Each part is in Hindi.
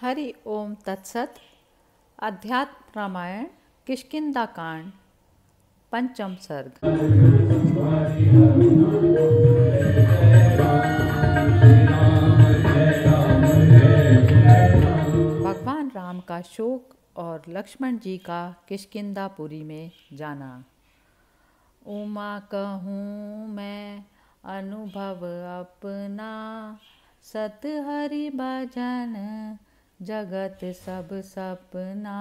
हरि ओम तत्सत। अध्यात्म रामायण किष्किंधा कांड पंचम सर्ग। भगवान राम का शोक और लक्ष्मण जी का किष्किंधापुरी में जाना। उमा कहूँ मैं अनुभव अपना, सत हरि भजन जगत सब सपना।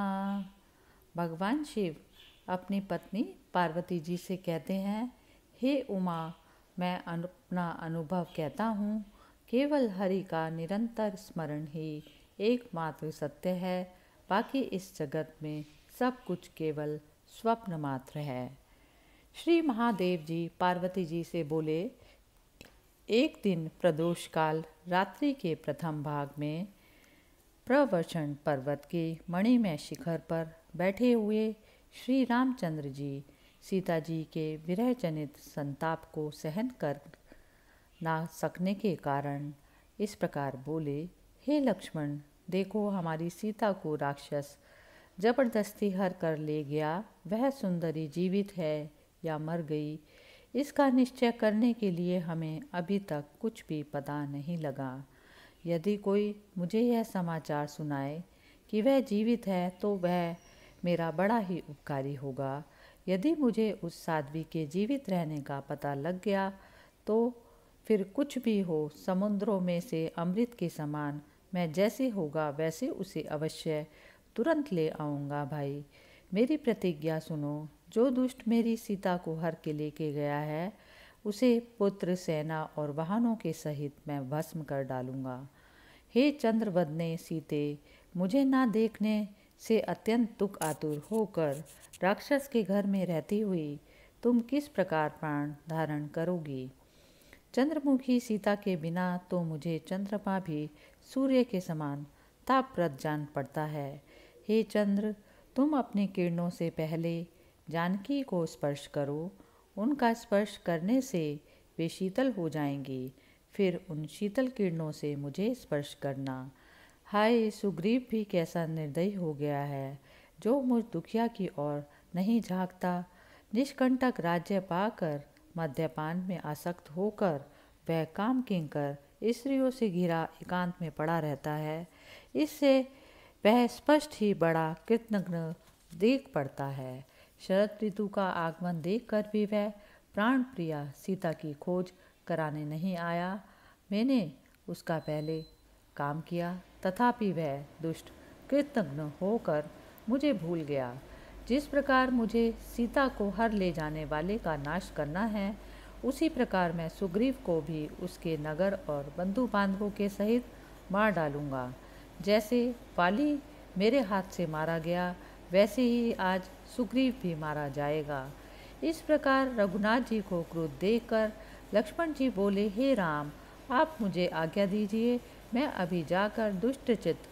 भगवान शिव अपनी पत्नी पार्वती जी से कहते हैं, हे उमा, मैं अपना अनुभव कहता हूँ, केवल हरि का निरंतर स्मरण ही एकमात्र सत्य है। बाकी इस जगत में सब कुछ केवल स्वप्न मात्र है। श्री महादेव जी पार्वती जी से बोले, एक दिन प्रदोष काल रात्रि के प्रथम भाग में प्रवचन पर्वत के मणिमय शिखर पर बैठे हुए श्री रामचंद्र जी सीता जी के विरह जनित संताप को सहन कर ना सकने के कारण इस प्रकार बोले, हे लक्ष्मण, देखो हमारी सीता को राक्षस जबरदस्ती हर कर ले गया। वह सुंदरी जीवित है या मर गई, इसका निश्चय करने के लिए हमें अभी तक कुछ भी पता नहीं लगा। यदि कोई मुझे यह समाचार सुनाए कि वह जीवित है तो वह मेरा बड़ा ही उपकारी होगा। यदि मुझे उस साध्वी के जीवित रहने का पता लग गया तो फिर कुछ भी हो, समुद्रों में से अमृत के समान मैं जैसे होगा वैसे उसे अवश्य तुरंत ले आऊँगा। भाई, मेरी प्रतिज्ञा सुनो। जो दुष्ट मेरी सीता को हर के लेके गया है, उसे पुत्र, सेना और वाहनों के सहित मैं भस्म कर डालूंगा। हे चंद्रवदने सीते, मुझे ना देखने से अत्यंत दुख आतुर होकर राक्षस के घर में रहती हुई तुम किस प्रकार प्राण धारण करोगी। चंद्रमुखी सीता के बिना तो मुझे चंद्रमा भी सूर्य के समान तापप्रद जान पड़ता है। हे चंद्र, तुम अपनी किरणों से पहले जानकी को स्पर्श करो। उनका स्पर्श करने से वे शीतल हो जाएंगी, फिर उन शीतल किरणों से मुझे स्पर्श करना। हाय, सुग्रीव भी कैसा निर्दयी हो गया है, जो मुझ दुखिया की ओर नहीं झांकता। निष्कंटक राज्य पाकर मद्यपान में आसक्त होकर वह काम किंकर स्त्रियों से घिरा एकांत में पड़ा रहता है। इससे वह स्पष्ट ही बड़ा कृतघ्न देख पड़ता है। शरद ऋतु का आगमन देखकर भी वह प्राण प्रिया सीता की खोज कराने नहीं आया। मैंने उसका पहले काम किया, तथापि वह दुष्ट कृतघ्न होकर मुझे भूल गया। जिस प्रकार मुझे सीता को हर ले जाने वाले का नाश करना है, उसी प्रकार मैं सुग्रीव को भी उसके नगर और बंधु बांधवों के सहित मार डालूंगा। जैसे वाली मेरे हाथ से मारा गया, वैसे ही आज सुग्रीव भी मारा जाएगा। इस प्रकार रघुनाथ जी को क्रोध देखकर लक्ष्मण जी बोले, हे राम, आप मुझे आज्ञा दीजिए, मैं अभी जाकर दुष्टचित्त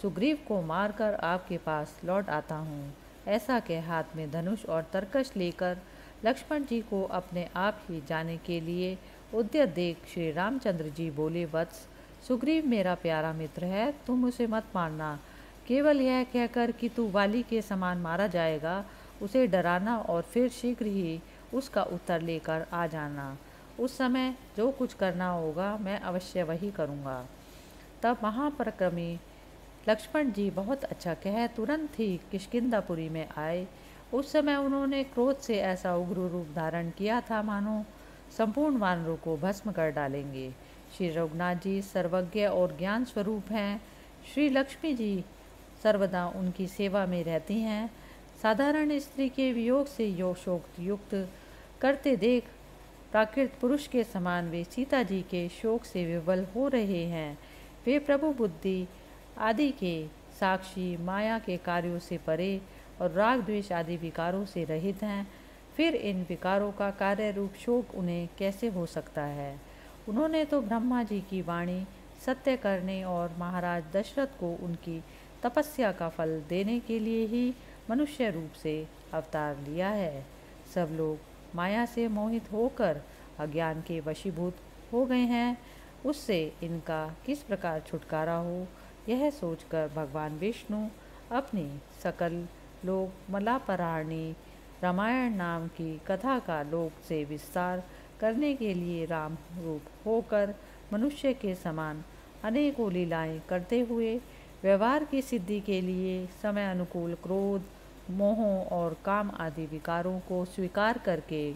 सुग्रीव को मारकर आपके पास लौट आता हूँ। ऐसा कह हाथ में धनुष और तरकश लेकर लक्ष्मण जी को अपने आप ही जाने के लिए उद्यत देख श्री रामचंद्र जी बोले, वत्स, सुग्रीव मेरा प्यारा मित्र है, तुम उसे मत मारना। केवल यह कहकर कि तू वाली के समान मारा जाएगा, उसे डराना और फिर शीघ्र ही उसका उत्तर लेकर आ जाना। उस समय जो कुछ करना होगा मैं अवश्य वही करूँगा। तब महापराक्रमी लक्ष्मण जी बहुत अच्छा कह तुरंत ही किष्किंधापुरी में आए। उस समय उन्होंने क्रोध से ऐसा उग्र रूप धारण किया था मानो संपूर्ण वानरों को भस्म कर डालेंगे। श्री रघुनाथ जी सर्वज्ञ और ज्ञान स्वरूप हैं। श्री लक्ष्मी जी सर्वदा उनकी सेवा में रहती हैं। साधारण स्त्री के वियोग से शोक युक्त करते देख प्राकृत पुरुष के समान वे सीता जी के शोक से विवल हो रहे हैं। वे प्रभु बुद्धि आदि के साक्षी, माया के कार्यों से परे और राग द्वेष आदि विकारों से रहित हैं। फिर इन विकारों का कार्य रूप शोक उन्हें कैसे हो सकता है। उन्होंने तो ब्रह्मा जी की वाणी सत्य करने और महाराज दशरथ को उनकी तपस्या का फल देने के लिए ही मनुष्य रूप से अवतार लिया है। सब लोग माया से मोहित होकर अज्ञान के वशीभूत हो गए हैं। उससे इनका किस प्रकार छुटकारा हो, यह सोचकर भगवान विष्णु अपनी सकल लोक मलापराणी रामायण नाम की कथा का लोक से विस्तार करने के लिए राम रूप होकर मनुष्य के समान अनेकों लीलाएं करते हुए व्यवहार की सिद्धि के लिए समय अनुकूल क्रोध, मोह और काम आदि विकारों को स्वीकार करके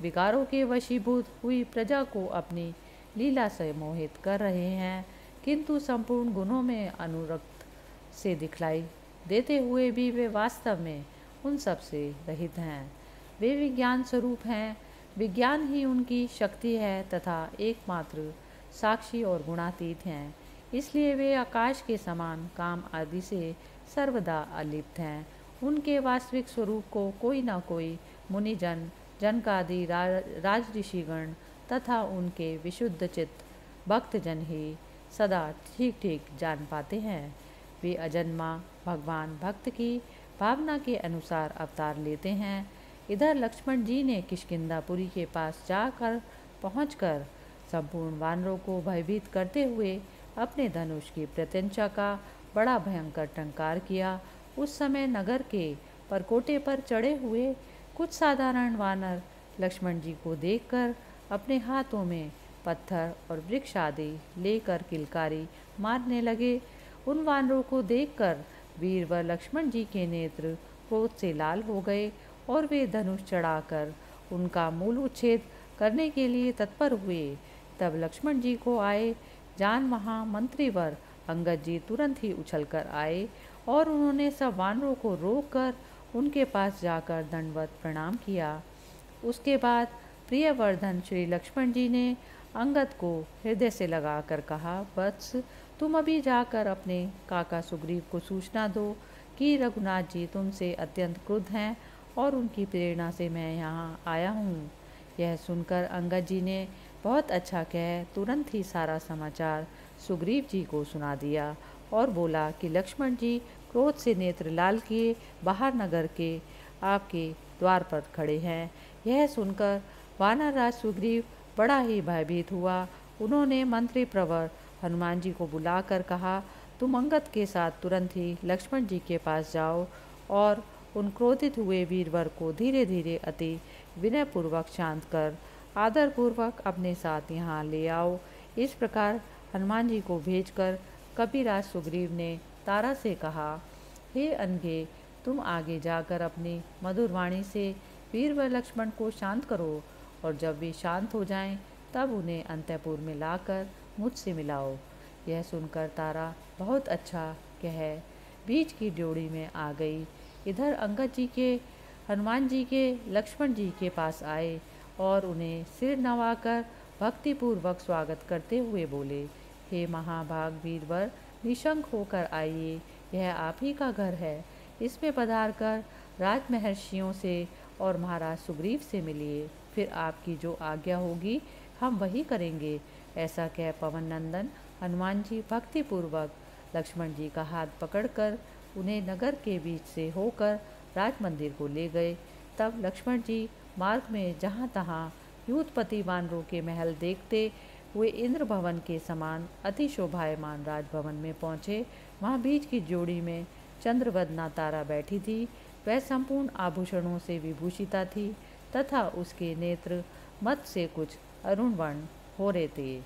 विकारों के वशीभूत हुई प्रजा को अपनी लीला से मोहित कर रहे हैं, किंतु संपूर्ण गुणों में अनुरक्त से दिखलाई देते हुए भी वे वास्तव में उन सब से रहित हैं। वे विज्ञान स्वरूप हैं, विज्ञान ही उनकी शक्ति है तथा एकमात्र साक्षी और गुणातीत हैं। इसलिए वे आकाश के समान काम आदि से सर्वदा अलिप्त हैं। उनके वास्तविक स्वरूप को कोई न कोई मुनिजन, जनकादि राज ऋषिगण तथा उनके विशुद्ध चित्त भक्तजन ही सदा ठीक ठीक जान पाते हैं। वे अजन्मा भगवान भक्त की भावना के अनुसार अवतार लेते हैं। इधर लक्ष्मण जी ने किष्किंधापुरी के पास जाकर पहुंचकर संपूर्ण वानरों को भयभीत करते हुए अपने धनुष की प्रत्यंचा का बड़ा भयंकर टंकार किया। उस समय नगर के परकोटे पर चढ़े हुए कुछ साधारण वानर लक्ष्मण जी को देखकर अपने हाथों में पत्थर और वृक्ष आदि लेकर किलकारी मारने लगे। उन वानरों को देखकर वीर व लक्ष्मण जी के नेत्र क्रोध से लाल हो गए और वे धनुष चढ़ाकर उनका मूल उच्छेद करने के लिए तत्पर हुए। तब लक्ष्मण जी को आए जान वहाँ मंत्रीवर अंगद जी तुरंत ही उछलकर आए और उन्होंने सब वानरों को रोककर उनके पास जाकर दंडवत प्रणाम किया। उसके बाद प्रियवर्धन श्री लक्ष्मण जी ने अंगद को हृदय से लगाकर कहा, वत्स, तुम अभी जाकर अपने काका सुग्रीव को सूचना दो कि रघुनाथ जी तुमसे अत्यंत क्रुद्ध हैं और उनकी प्रेरणा से मैं यहाँ आया हूँ। यह सुनकर अंगद जी ने बहुत अच्छा कह तुरंत ही सारा समाचार सुग्रीव जी को सुना दिया और बोला कि लक्ष्मण जी क्रोध से नेत्र लाल किए बाहर नगर के आपके द्वार पर खड़े हैं। यह सुनकर वानर राज सुग्रीव बड़ा ही भयभीत हुआ। उन्होंने मंत्री प्रवर हनुमान जी को बुलाकर कहा, तुम अंगद के साथ तुरंत ही लक्ष्मण जी के पास जाओ और उन क्रोधित हुए वीरवर को धीरे धीरे अति विनयपूर्वक शांत कर आदरपूर्वक अपने साथ यहाँ ले आओ। इस प्रकार हनुमान जी को भेजकर कपिराज सुग्रीव ने तारा से कहा, हे अनघे, तुम आगे जाकर अपनी मधुर वाणी से वीर व लक्ष्मण को शांत करो और जब वे शांत हो जाएं, तब उन्हें अंतःपुर में लाकर मुझसे मिलाओ। यह सुनकर तारा बहुत अच्छा कह बीच की ड्योढ़ी में आ गई। इधर अंगद जी के हनुमान जी के लक्ष्मण जी के पास आए और उन्हें सिर नवाकर भक्तिपूर्वक स्वागत करते हुए बोले, हे महाभाग वीरवर, निशंक होकर आइए, यह आप ही का घर है। इसमें पधार कर राजमहर्षियों से और महाराज सुग्रीव से मिलिए, फिर आपकी जो आज्ञा होगी हम वही करेंगे। ऐसा कह पवन नंदन हनुमान जी भक्तिपूर्वक लक्ष्मण जी का हाथ पकड़कर उन्हें नगर के बीच से होकर राज मंदिर को ले गए। तब लक्ष्मण जी मार्ग में जहाँ तहाँ यूथपति वानरों के महल देखते हुए इंद्र भवन के समान अति शोभायमान राजभवन में पहुँचे। वहाँ बीच की जोड़ी में चंद्रवदना तारा बैठी थी। वह संपूर्ण आभूषणों से विभूषिता थी तथा उसके नेत्र मत से कुछ अरुण वर्ण हो रहे थे।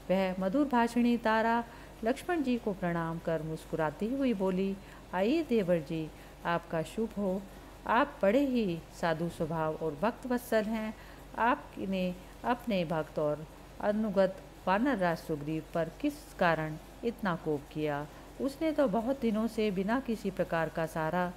वह मधुर भाषिणी तारा लक्ष्मण जी को प्रणाम कर मुस्कुराती हुई बोली, आइए देवर जी, आपका शुभ हो। आप बड़े ही साधु स्वभाव और भक्त वत्सल हैं। आपने अपने भक्त और अनुगत वानर राज सुग्रीव पर किस कारण इतना कोप किया? उसने तो बहुत दिनों से बिना किसी प्रकार का सहारा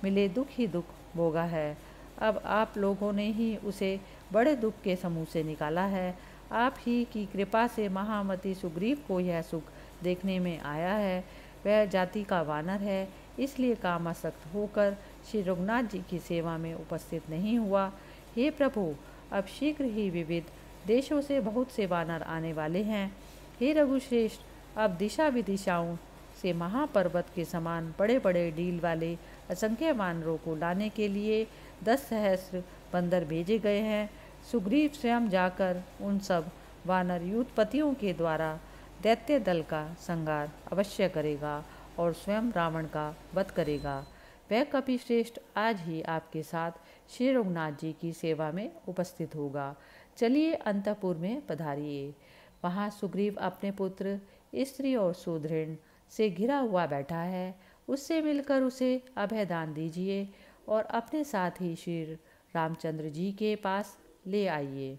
मिले दुख ही दुख भोगा है। अब आप लोगों ने ही उसे बड़े दुख के समूह से निकाला है। आप ही की कृपा से महामति सुग्रीव को यह सुख देखने में आया है। वह जाति का वानर है, इसलिए कामासक्त होकर श्री रघुनाथ जी की सेवा में उपस्थित नहीं हुआ। हे प्रभु, अब शीघ्र ही विविध देशों से बहुत से वानर आने वाले हैं। हे रघुश्रेष्ठ, अब दिशा विदिशाओं से महापर्वत के समान बड़े बड़े डील वाले असंख्य वानरों को लाने के लिए 10 सहस्र बंदर भेजे गए हैं। सुग्रीव स्वयं जाकर उन सब वानर यूथपतियों के द्वारा दैत्य दल का संहार अवश्य करेगा और स्वयं रावण का वध करेगा। वह कपिश्रेष्ठ आज ही आपके साथ श्री रघुनाथ जी की सेवा में उपस्थित होगा। चलिए अंतपुर में पधारिए। वहाँ सुग्रीव अपने पुत्र, स्त्री और सुदृढ़ से घिरा हुआ बैठा है। उससे मिलकर उसे अभयदान दीजिए और अपने साथ ही श्री रामचंद्र जी के पास ले आइए।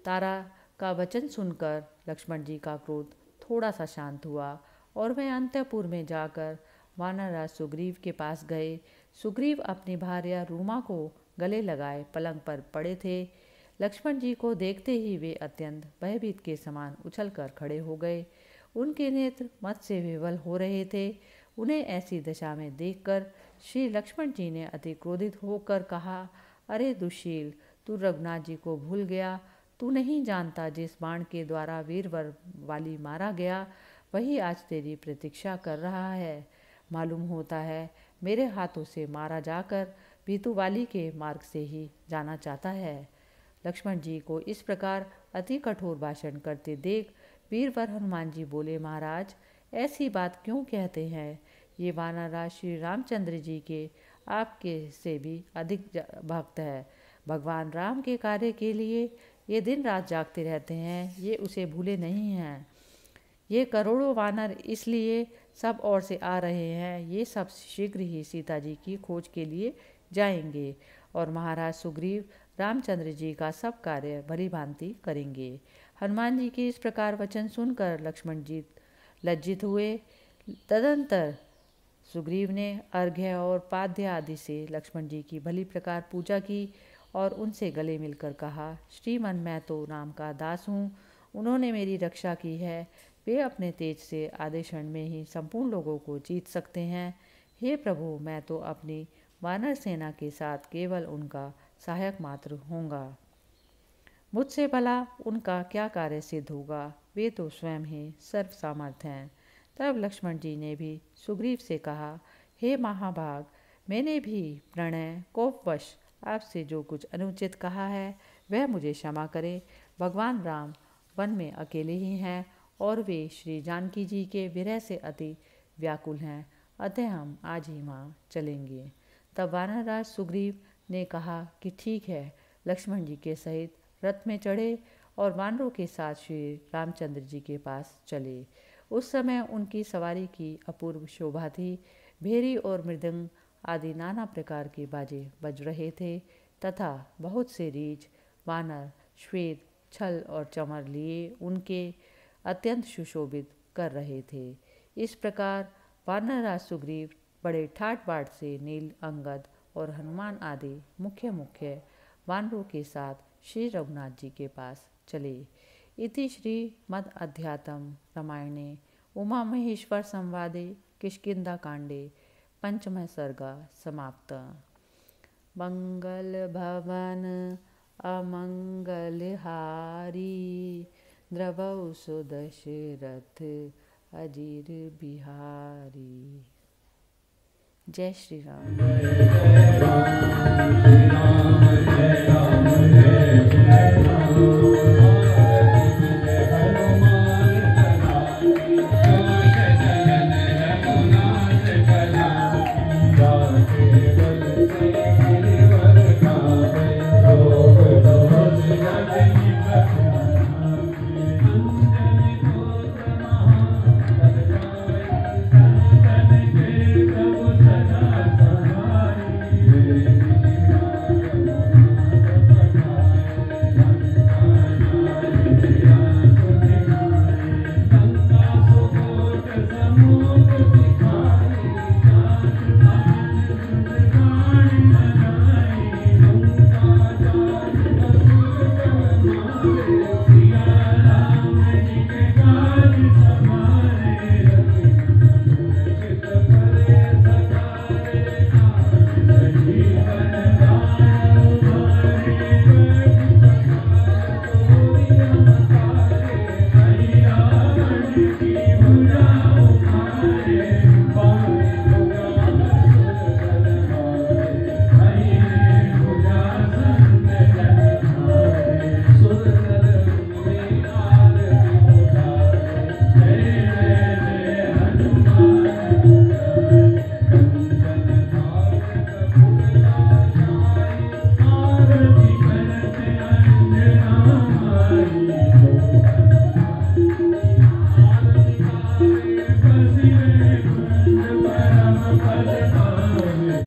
तारा का वचन सुनकर लक्ष्मण जी का क्रोध थोड़ा सा शांत हुआ और वे अंतपुर में जाकर वानरराज सुग्रीव के पास गए। सुग्रीव अपनी भार्या रूमा को गले लगाए पलंग पर पड़े थे। लक्ष्मण जी को देखते ही वे अत्यंत भयभीत के समान उछलकर खड़े हो गए। उनके नेत्र मत से विवल हो रहे थे। उन्हें ऐसी दशा में देखकर श्री लक्ष्मण जी ने अति क्रोधित होकर कहा, अरे दुशील, तू रघुनाथ जी को भूल गया। तू नहीं जानता जिस बाण के द्वारा वीरवर वाली मारा गया वही आज तेरी प्रतीक्षा कर रहा है। मालूम होता है मेरे हाथों से मारा जाकर भी तू वाली के मार्ग से ही जाना चाहता है। लक्ष्मण जी को इस प्रकार अति कठोर भाषण करते देख वीरवर हनुमान जी बोले, महाराज ऐसी बात क्यों कहते हैं? ये वानरराज श्री रामचंद्र जी के आपके से भी अधिक भक्त है। भगवान राम के कार्य के लिए ये दिन रात जागते रहते हैं, ये उसे भूले नहीं हैं। ये करोड़ों वानर इसलिए सब ओर से आ रहे हैं। ये सब शीघ्र ही सीता जी की खोज के लिए जाएंगे और महाराज सुग्रीव रामचंद्र जी का सब कार्य भली भांति करेंगे। हनुमान जी के इस प्रकार वचन सुनकर लक्ष्मण जी लज्जित हुए। तदंतर सुग्रीव ने अर्घ्य और पाद्य आदि से लक्ष्मण जी की भली प्रकार पूजा की और उनसे गले मिलकर कहा, श्रीमन मैं तो राम का दास हूँ, उन्होंने मेरी रक्षा की है। वे अपने तेज से आधे क्षण में ही संपूर्ण लोगों को जीत सकते हैं। हे प्रभु, मैं तो अपनी वानर सेना के साथ केवल उनका सहायक मात्र होऊंगा। मुझसे भला उनका क्या कार्य सिद्ध होगा? वे तो स्वयं ही सर्व सामर्थ हैं। तब लक्ष्मण जी ने भी सुग्रीव से कहा, हे महाभाग, मैंने भी प्रणय कोपवश आपसे जो कुछ अनुचित कहा है वह मुझे क्षमा करे। भगवान राम वन में अकेले ही हैं और वे श्री जानकी जी के विरह से अति व्याकुल हैं, अतः हम आज ही वहाँ चलेंगे। तब वानरराज सुग्रीव ने कहा कि ठीक है। लक्ष्मण जी के सहित रथ में चढ़े और वानरों के साथ श्री रामचंद्र जी के पास चले। उस समय उनकी सवारी की अपूर्व शोभा थी। भेरी और मृदंग आदि नाना प्रकार के बाजे बज रहे थे तथा बहुत से रीछ, वानर, श्वेत, छल और चमर लिए उनके अत्यंत सुशोभित कर रहे थे। इस प्रकार वानरराज सुग्रीव बड़े ठाट बाट से नील, अंगद और हनुमान आदि मुख्य मुख्य वानरों के साथ श्री रघुनाथ जी के पास चले। इति श्री मद अध्यात्म रामायणे उमा महेश्वर संवादे किष्किंधा कांडे पंचम सर्गा समाप्त। मंगल भवन अमंगल हारी, द्रवौ सुदशरथ अजीर बिहारी। जय श्री राम। नहीं